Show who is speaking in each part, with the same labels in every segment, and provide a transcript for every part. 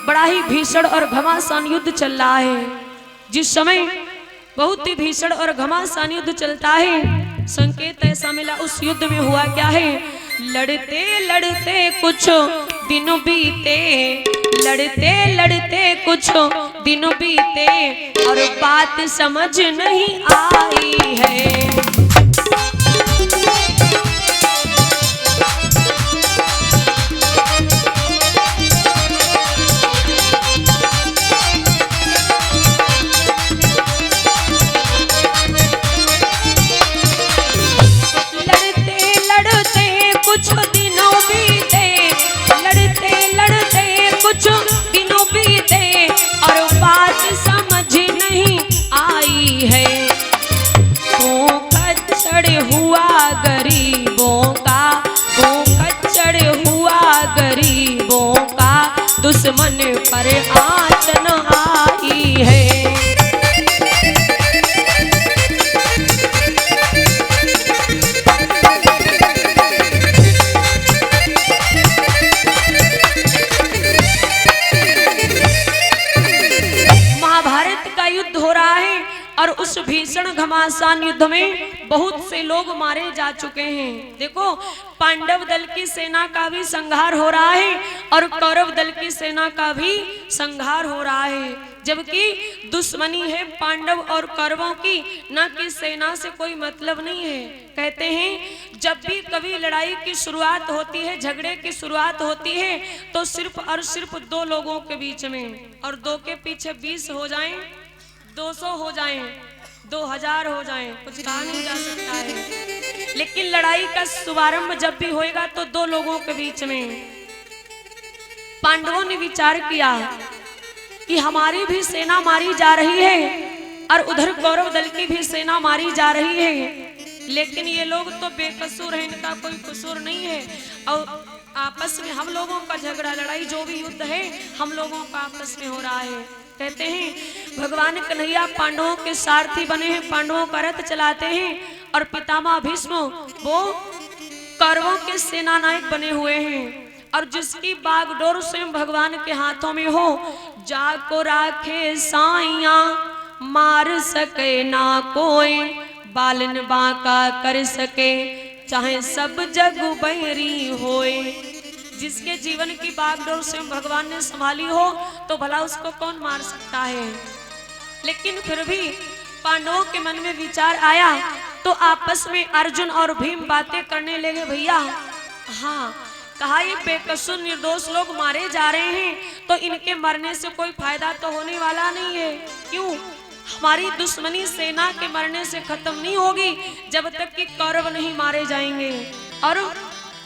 Speaker 1: बड़ा ही भीषण और घमासान युद्ध चल रहा है। जिस समय बहुत ही भीषण और घमासान युद्ध चलता है, संकेत ऐसा मिला उस युद्ध में हुआ क्या है, लड़ते लड़ते कुछ दिन बीते, लड़ते लड़ते कुछ दिन बीते और बात समझ नहीं आई है। दुश्मन पर आँच न आई है। महाभारत का युद्ध हो रहा है और उस भीषण घमासान युद्ध में बहुत से लोग मारे जा चुके हैं। देखो, पांडव दल की सेना का भी संहार हो रहा है और कौरव दल की सेना का भी संहार हो रहा है, जबकि दुश्मनी है पांडव और कौरवों की, न कि सेना से कोई मतलब नहीं है। कहते हैं जब भी कभी लड़ाई की शुरुआत होती है, झगड़े की शुरुआत होती है, तो सिर्फ और सिर्फ दो लोगों के बीच में, और दो के पीछे 20 हो जाएं, 200 हो जाएं, 2000 हो जाएं, कुछ कहा नहीं जा सकता है। लेकिन लड़ाई का शुभारंभ जब भी होएगा तो दो लोगों के बीच में। पांडवों ने विचार किया कि हमारी भी सेना मारी जा रही है और उधर कौरव दल की भी सेना मारी जा रही है, लेकिन ये लोग तो बेकसूर हैं, इनका कोई कसूर नहीं है, और आपस में हम लोगों का झगड़ा लड़ाई जो भी युद्ध है हम लोगों का आपस में हो रहा है। कहते हैं भगवान कन्हैया पांडवों के सारथी बने हैं, पांडवों का रथ चलाते हैं, और पितामह भीष्म वो कौरवों के सेना नायक बने हुए हैं, और जिसकी बागडोर स्वयं भगवान के हाथों में हो, जाको राखे साइया मार सके ना कोई, बालन बांका कर सके चाहे सब जग बैरी होए। जिसके जीवन की बागडोर स्वयं भगवान ने संभाली हो तो भला उसको कौन मार सकता है। लेकिन फिर भी पांडवों के मन में विचार आया तो आपस में अर्जुन और भीम बातें करने लगे, भैया हाँ कहा ये बेकसूर निर्दोष लोग मारे जा रहे हैं तो इनके मरने से कोई फायदा तो होने वाला नहीं है। क्यों? हमारी दुश्मनी सेना के मरने से खत्म नहीं होगी जब तक कि कौरव नहीं मारे जाएंगे, और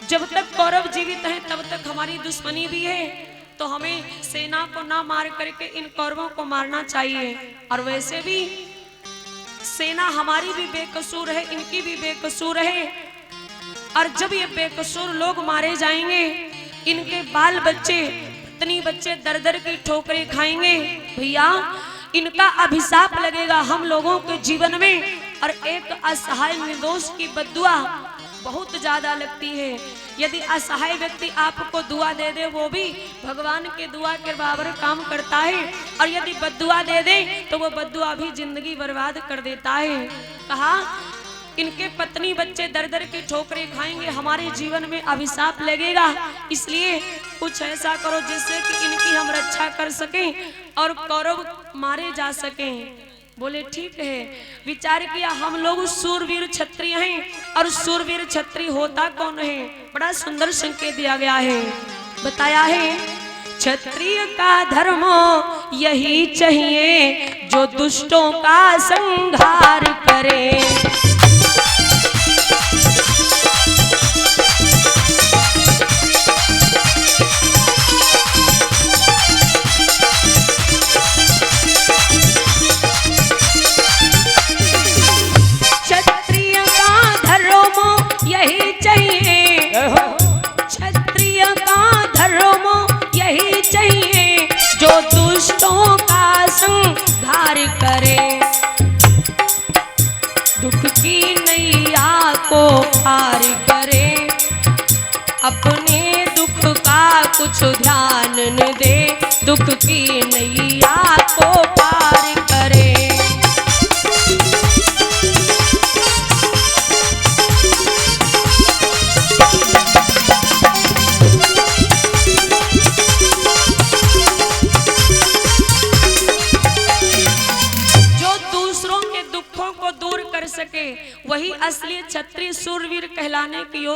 Speaker 1: जब तक कौरव जीवित हैं तब तक हमारी दुश्मनी भी है, तो हमें सेना को ना मार करके इन कौरवों को मारना चाहिए। और वैसे भी सेना हमारी भी बेकसूर है, इनकी भी बेकसूर है, और जब ये बेकसूर लोग मारे जाएंगे इनके बाल बच्चे पत्नी बच्चे दर दर की ठोकरें खाएंगे, भैया इनका अभिशाप लगेगा हम लोगों के जीवन में, और एक असहाय निर्दोष की बद्दुआ बहुत ज्यादा लगती है। यदि असहाय व्यक्ति आपको दुआ दे दे वो भी भगवान के दुआ के बराबर काम करता है, और यदि बद्दुआ दे दे तो वो बद्दुआ भी जिंदगी बर्बाद कर देता है। कहा इनके पत्नी बच्चे दर दर की ठोकरें खाएंगे, हमारे जीवन में अभिशाप लगेगा, इसलिए कुछ ऐसा करो जिससे कि इनकी हम रक्षा कर सकें और कौरव मारे जा सकें। बोले ठीक है। विचार किया हम लोग सूरवीर क्षत्रिय हैं, और सूरवीर क्षत्रिय होता कौन है? बड़ा सुंदर संकेत दिया गया है, बताया है क्षत्रिय का धर्म यही चाहिए जो दुष्टों का संहार करे। दुष्टों का संहार करे, दुख की नैया को पार करे, अपने दुख का कुछ ध्यान न दे, दुख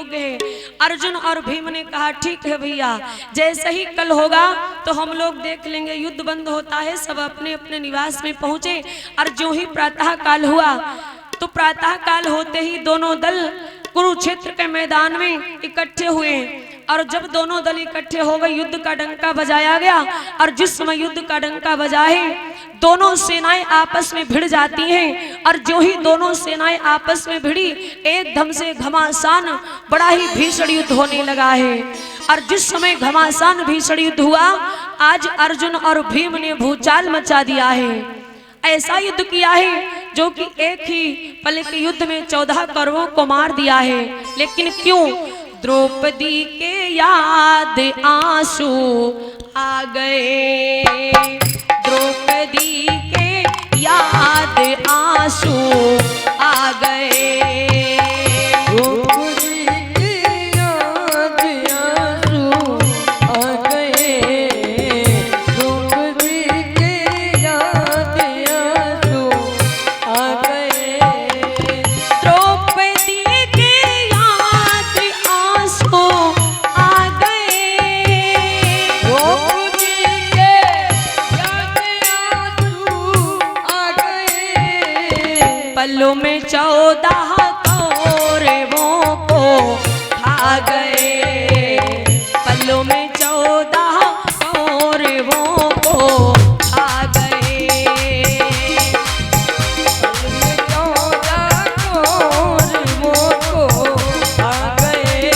Speaker 1: योग्य है। अर्जुन और भीम ने कहा ठीक है भैया, जैसे ही कल होगा तो हम लोग देख लेंगे। युद्ध बंद होता है, सब अपने अपने निवास में पहुंचे। और जो ही प्रातः काल हुआ तो प्रातः काल होते ही दोनों दल कुरुक्षेत्र के मैदान में इकट्ठे हुए। और जब दोनों दल इकट्ठे हो गए, युद्ध का डंका बजाया गया। और जिस समय युद्ध का डंका बजाए, दोनों सेनाएं आपस में भिड़ जाती हैं। और जो ही दोनों सेनाएं आपस में भिड़ी, एकदम से घमासान बड़ा ही भीषण युद्ध होने लगा है। और जिस समय घमासान भीषण युद्ध हुआ, आज अर्जुन और भीम ने भूचाल मचा दिया है। ऐसा युद्ध किया है जो कि एक ही पल के युद्ध में 14 कौरवों को मार दिया है। लेकिन क्यों? द्रौपदी के याद आंसू आ गए, द्रौपदी के याद आंसू आ गए, द्रौपदी के याद आंसू आ गए, द्रौपदी के याद आंसू आ गए, द्रौपदी के याद आंसू आ गए, द्रौपदी के याद आंसू आ गए, पलों में 14 कौरवों को खा गए, पलों में 14 कौरवों को खा गए, पलों में 14 कौरवों को खा गए,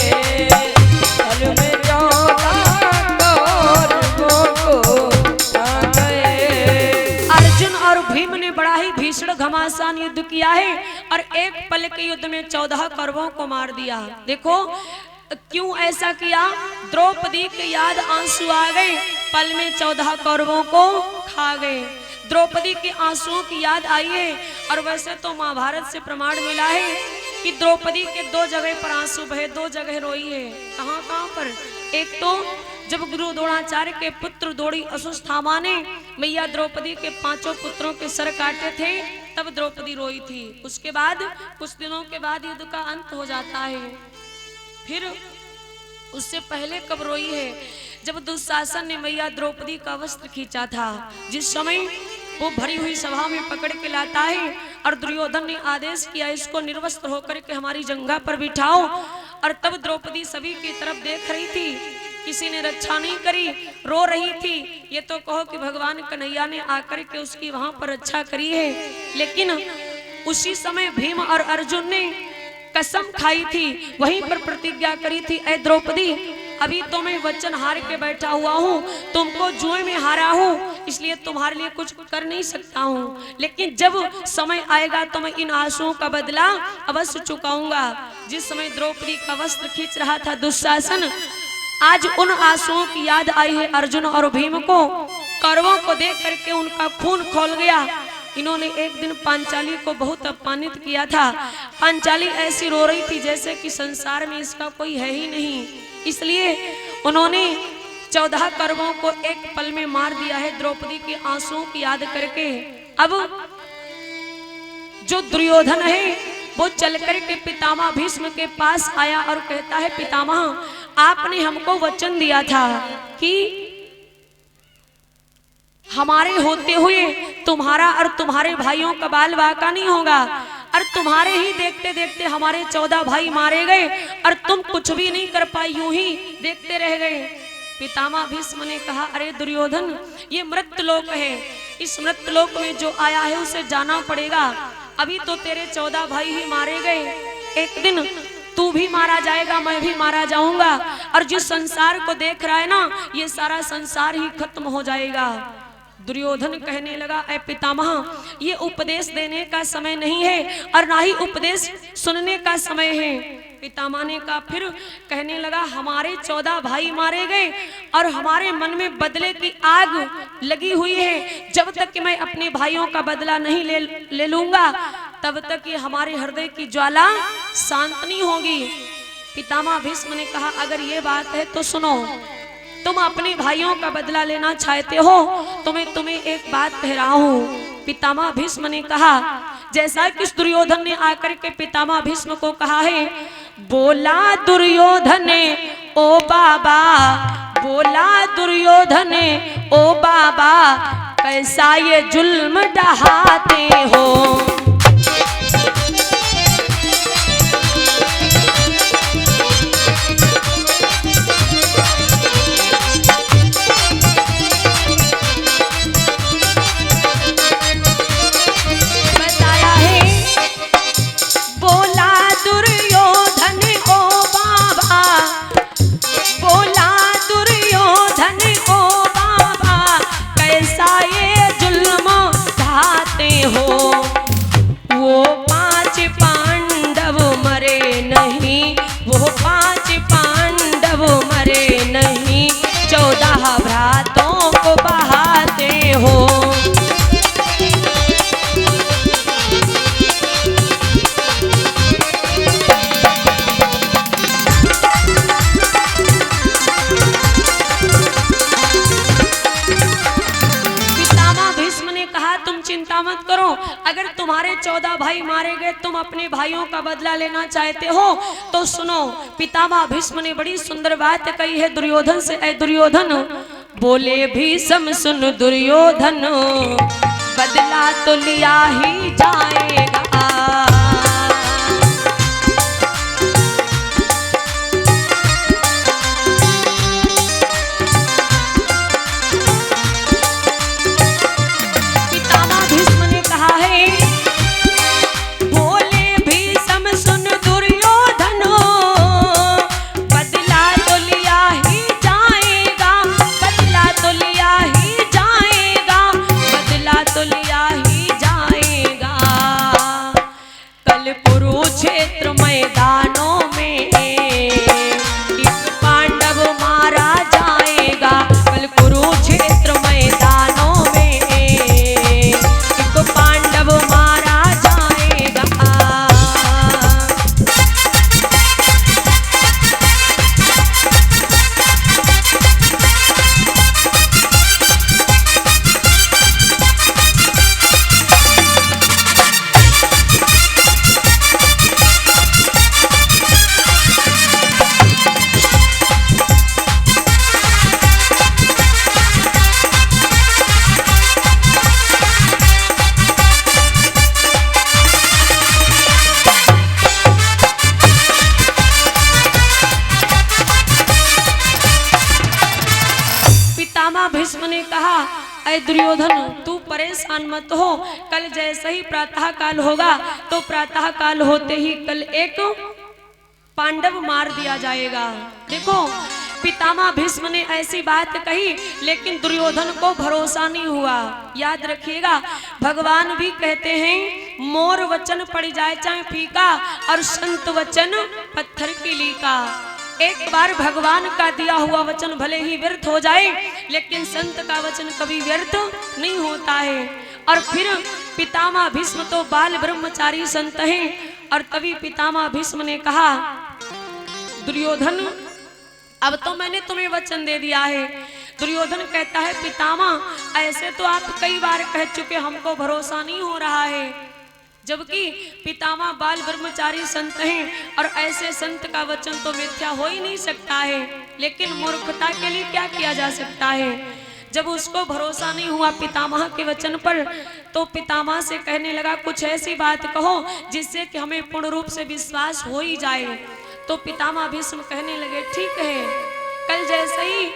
Speaker 1: पलों में 14 कौरवों को खा गए। अर्जुन और भीम ने बड़ा ही भीषण घमासान युद्ध किया है और एक पल के युद्ध में 14 कौरवों को मार दिया। देखो क्यों ऐसा किया? द्रौपदी के याद आंसू आ गए, पल में 14 कौरवों को खा गए। द्रौपदी के आंसुओं की याद आई है। और वैसे तो महाभारत से प्रमाण मिला है कि द्रौपदी के 2 जगह पर आंसू बहे, 2 जगह रोई है। कहाँ कहाँ पर? एक तो जब गुरु द्रोणाचार्य के पुत्र द्रोणी अश्वत्थामा ने मैया द्रौपदी के 5 पुत्रों के सर काटे थे, तब द्रौपदी रोई थी। उसके बाद कुछ दिनों के बाद युद्ध का अंत हो जाता है। फिर उससे पहले कब रोई है? जब दुशासन ने मैया द्रौपदी का वस्त्र खींचा था। जिस समय वो भरी हुई सभा में पकड़ के लाता है और दुर्योधन ने आदेश किया इसको निर्वस्त्र होकर के हमारी जंघा पर बिठाओ। और तब द्रौपदी सभी की तरफ देख रही थी, किसी ने रक्षा नहीं करी, रो रही थी। ये तो कहो कि भगवान कन्हैया ने आकर के उसकी वहां पर रक्षा करी है। लेकिन उसी समय भीम और अर्जुन ने कसम खाई थी, वहीं पर प्रतिज्ञा करी थी, ऐ द्रौपदी अभी तो मैं वचन हार के बैठा हुआ हूँ, तुमको जुए में हारा हूँ, इसलिए तुम्हारे लिए कुछ कर नहीं सकता हूँ। लेकिन जब समय आएगा तो मैं इन आंसुओं का बदला अवश्य चुकाऊंगा। जिस समय द्रौपदी का वस्त्र खींच रहा था दुशासन, आज उन आंसुओं की याद आई है अर्जुन और भीम को। कौरवों को देख करके उनका खून खौल गया। इन्होंने एक दिन पांचाली को बहुत अपमानित किया था। पांचाली ऐसी रो रही थी जैसे कि संसार में इसका कोई है ही नहीं। इसलिए उन्होंने 14 कौरवों को एक पल में मार दिया है द्रौपदी के आंसुओं की याद करके। अब जो दुर्योधन है वो चल कर के पितामह भीष्म के पास आया और कहता है, पितामह आपने हमको वचन दिया था कि हमारे होते हुए तुम्हारा और तुम्हारे भाइयों का बाल बाका नहीं होगा, और तुम्हारे ही देखते देखते हमारे 14 भाई मारे गए और तुम कुछ भी नहीं कर पाई, यूं ही देखते रह गए। पितामह भीष्म ने कहा, अरे दुर्योधन ये मृत्यलोक है, इस मृत्यलोक में जो आया है उसे जाना पड़ेगा। अभी तो तेरे 14 भाई ही मारे गए, एक दिन तू भी मारा जाएगा, मैं भी मारा जाऊंगा, और जिस संसार को देख रहा है ना ये सारा संसार ही खत्म हो जाएगा। दुर्योधन कहने लगा, ऐ पितामह ये उपदेश देने का समय नहीं है और ना ही उपदेश सुनने का समय है। पितामह ने कहा, फिर कहने लगा, हमारे 14 भाई मारे गए और हमारे मन में बदले की आग लगी हुई है। जब तक कि मैं अपने भाइयों का बदला नहीं ले लूंगा तब तक कि हमारे हृदय की ज्वाला शांत नहीं होगी। पितामह भीष्म ने कहा, अगर ये बात है तो सुनो, तुम अपने भाइयों का बदला लेना चाहते हो तो मैं तुम्हें एक बात कह रहा हूँ। पितामह भीष्म ने कहा, जैसा कि दुर्योधन ने आकर के पितामह भीष्म को कहा है, बोला दुर्योधन ओ बाबा, बोला दुर्योधन ओ बाबा, कैसा ये जुल्म ढहाते हो। बताया है, बोला दुर्योधन ओ बाबा, बोला दुर्योधन ओ बाबा, कैसा ये जुल्म ढाते हो। वो 5 पांडव मरे नहीं, वो 5 पांडव मरे नहीं, 14 भ्रातों को बहाते हो। चिंता मत करो, अगर तुम्हारे 14 भाई मारे गए, तुम अपने भाइयों का बदला लेना चाहते हो तो सुनो। पितामह भीष्म ने बड़ी सुंदर बात कही है दुर्योधन से। ऐ दुर्योधन, बोले भीष्म सुन दुर्योधन, बदला तो लिया ही जाएगा। कुरुक्षेत्र मैदानों में एक पांडव मारा जाएगा, कल कुरुक्षेत्र मैदानों में एक पांडव मारा जाएगा। भीष्म ने कहा, ऐ दुर्योधन तू परेशान मत हो, कल जैसे ही प्रातः काल होगा तो प्रातः काल होते ही कल एक पांडव मार दिया जाएगा। देखो पितामह भीष्म ने ऐसी बात कही, लेकिन दुर्योधन को भरोसा नहीं हुआ। याद रखिएगा, भगवान भी कहते हैं मोर वचन पड़ जाए चाहे फीका, और संत वचन पत्थर की लीका। एक बार भगवान का दिया हुआ वचन भले ही व्यर्थ हो जाए, लेकिन संत का वचन कभी व्यर्थ नहीं होता है। और फिर पितामह भीष्म तो बाल ब्रह्मचारी संत हैं, और तभी पितामह भीष्म ने कहा, दुर्योधन अब तो मैंने तुम्हें वचन दे दिया है। दुर्योधन कहता है, पितामह ऐसे तो आप कई बार कह चुके, हमको भरोसा नहीं हो रहा है। जबकि पितामह बाल ब्रह्मचारी संत हैं, और ऐसे संत का वचन तो मिथ्या हो ही नहीं सकता है। लेकिन मूर्खता के लिए क्या किया जा सकता है। जब उसको भरोसा नहीं हुआ पितामह के वचन पर, तो पितामह से कहने लगा, कुछ ऐसी बात कहो जिससे कि हमें पूर्ण रूप से विश्वास हो ही जाए। तो पितामह भीष्म कहने लगे, ठीक है, कल जैसे ही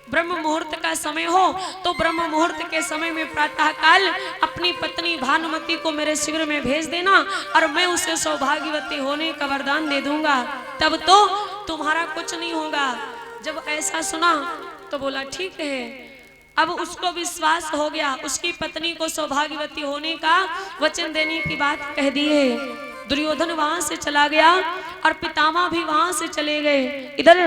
Speaker 1: ब्रह्म मुहूर्त का समय हो तो ब्रह्म मुहूर्त के समय में प्रातः काल अपनी पत्नी भानुमति को मेरे शिविर में भेज देना, और मैं उसे सौभाग्यवती होने का वरदान दे दूंगा, तब तो तुम्हारा कुछ नहीं होगा। जब ऐसा सुना तो बोला, ठीक है। अब उसको विश्वास हो गया, उसकी पत्नी को सौभाग्यवती होने का वचन देने की बात कह दी है। दुर्योधन वहां से चला गया और पितामह भी वहां से चले गए। इधर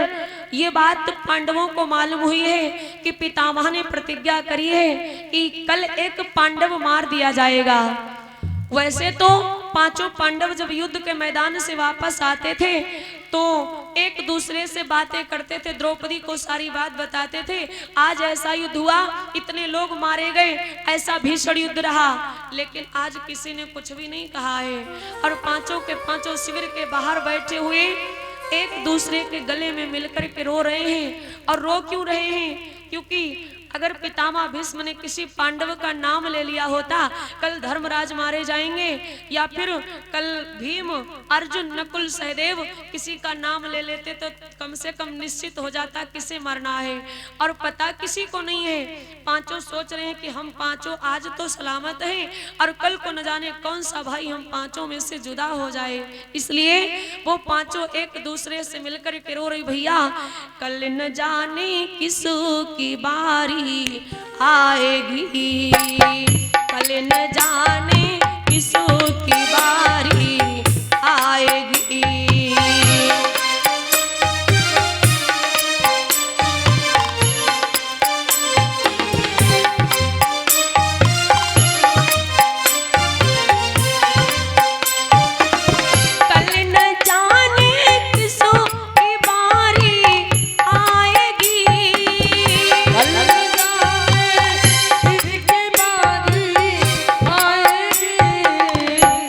Speaker 1: ये बात पांडवों को मालूम हुई है कि पितामह ने प्रतिज्ञा करी है कि कल एक पांडव मार दिया जाएगा। वैसे तो पांचों पांडव जब युद्ध के मैदान से वापस आते थे तो एक दूसरे से बातें करते थे, द्रौपदी को सारी बात बताते थे। आज ऐसा युद्ध हुआ, इतने लोग मारे गए, ऐसा भीषण युद्ध रहा, लेकिन आज किसी ने कुछ भी नहीं कहा है। और पांचों के पांचों शिविर के बाहर बैठे हुए एक दूसरे के गले में मिलकर के रो रहे हैं। और रो क्यों रहे हैं? क्योंकि अगर पितामह भीष्म ने किसी पांडव का नाम ले लिया होता, कल धर्मराज मारे जाएंगे, या फिर कल भीम, अर्जुन, नकुल, सहदेव किसी का नाम ले लेते तो कम से कम निश्चित हो जाता किसे मरना है। और पता किसी को नहीं है। पांचों सोच रहे हैं कि हम पांचों आज तो सलामत हैं और कल को न जाने कौन सा भाई हम पांचों में से जुदा हो जाए। इसलिए वो पांचों एक दूसरे से मिलकर के रो रही, भैया कल न जाने किसकी बारी आएगी, कल न जाने किसकी बारी आएगी।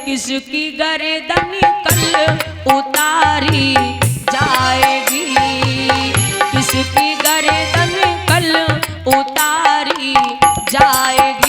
Speaker 1: किसकी गर्दन कल उतारी जाएगी, किसकी गर्दन कल उतारी जाएगी।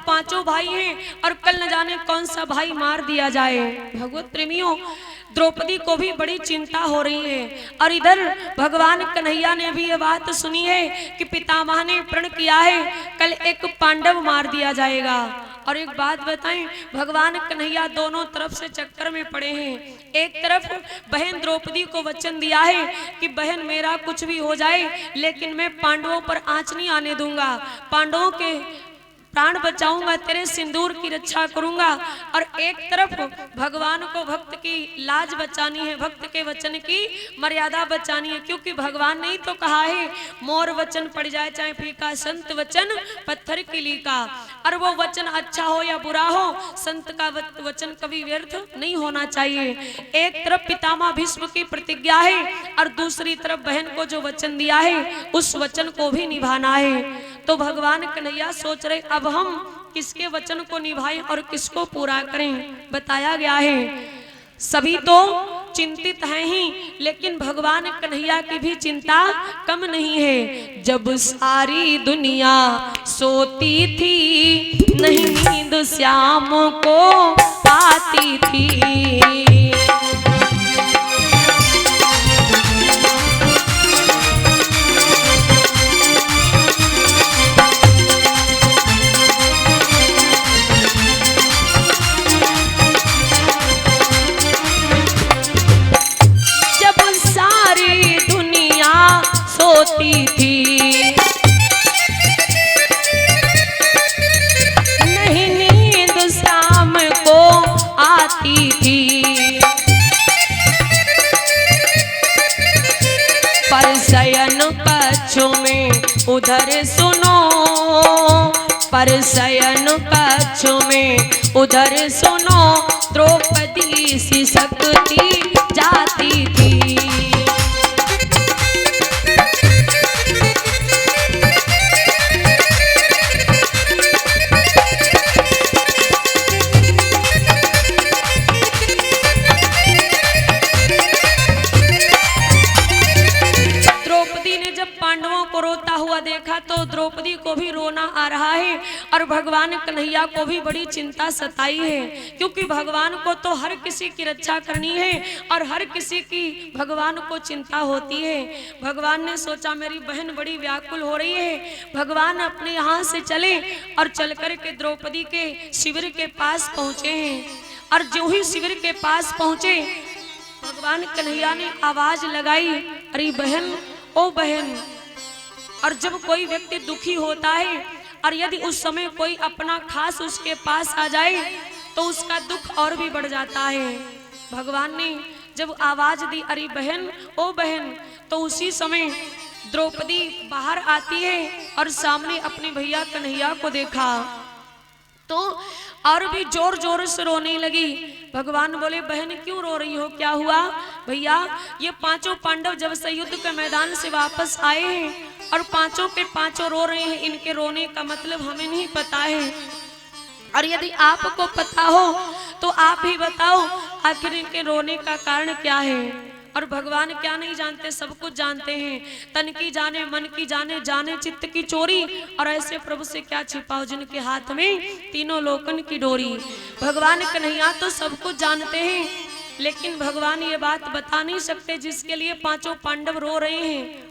Speaker 1: पांचों भाई हैं और कल न जाने कौन सा भाई मार दिया जाए। भगवत प्रेमियों, द्रौपदी को भी बड़ी चिंता हो रही है। और इधर भगवान कन्हैया ने भी ये बात सुनी है कि पितामह ने प्रण किया है कल एक पांडव मार दिया जाएगा। और एक बात बताएं, भगवान कन्हैया दोनों तरफ से चक्कर में पड़े हैं। एक तरफ बहन द्रौपदी को वचन दिया है कि बहन मेरा कुछ भी हो जाए लेकिन मैं पांडवों पर आंच नहीं आने दूंगा, पांडवों के प्राण बचाऊंगा, तेरे सिंदूर की रक्षा करूंगा। और एक तरफ भगवान को भक्त की लाज बचानी है, भक्त के वचन की मर्यादा बचानी है, क्योंकि भगवान ने ही तो कहा है मोर वचन पड़ जाए चाहे फीका, संत वचन पत्थर की लीका। और वो वचन अच्छा हो या बुरा हो, संत का वचन कभी व्यर्थ नहीं होना चाहिए। एक तरफ पितामह भीष्म की प्रतिज्ञा है और दूसरी तरफ बहन को जो वचन दिया है उस वचन को भी निभाना है। तो भगवान कन्हैया सोच रहे अब हम किसके वचन को निभाएं और किसको पूरा करें। बताया गया है सभी तो चिंतित हैं ही, लेकिन भगवान कन्हैया की भी चिंता कम नहीं है। जब सारी दुनिया सोती थी नहीं नींद श्याम को आती थी। सोती थी नहीं नींद शाम को आती थी, पर शयन कक्षों में उधर सुनो, पर शयन कक्षों में उधर सुनो, द्रौपदी सी शक्ति जाती थी। देखा तो द्रौपदी को भी रोना आ रहा है और भगवान कन्हैया को भी बड़ी चिंता सताई है, क्योंकि भगवान को तो हर किसी की रक्षा करनी है और हर किसी की भगवान को चिंता होती है। भगवान ने सोचा मेरी बहन बड़ी व्याकुल हो रही है, भगवान अपने यहाँ से चले और चल कर के द्रौपदी के शिविर के पास पहुंचे हैं। और जो ही शिविर के पास पहुंचे, भगवान कन्हैया ने आवाज लगाई, अरे बहन, ओ बहन। और जब कोई व्यक्ति दुखी होता है और यदि उस समय कोई अपना खास उसके पास आ जाए तो उसका दुख और भी बढ़ जाता है। भगवान ने जब आवाज दी, अरे बहन, ओ बहन, तो उसी समय द्रौपदी बाहर आती है और सामने अपने भैया कन्हैया को देखा तो और भी जोर जोर से रोने लगी। भगवान बोले, बहन क्यों रो रही हो, क्या हुआ? भैया, ये पांचों पांडव जब से युद्ध के मैदान से वापस आए हैं और पांचों के पांचों रो रहे हैं, इनके रोने का मतलब हमें नहीं पता है, और यदि आपको पता हो तो आप ही बताओ आखिर इनके रोने का कारण क्या है। और भगवान क्या नहीं जानते, सब कुछ जानते हैं। तन की जाने, मन की जाने, जाने चित्त की चोरी, और ऐसे प्रभु से क्या छिपा हो जिनके हाथ में तीनों लोकन की डोरी। भगवान कन्हैया तो सब कुछ जानते हैं, लेकिन भगवान ये बात बता नहीं सकते जिसके लिए पांचों पांडव रो रहे हैं।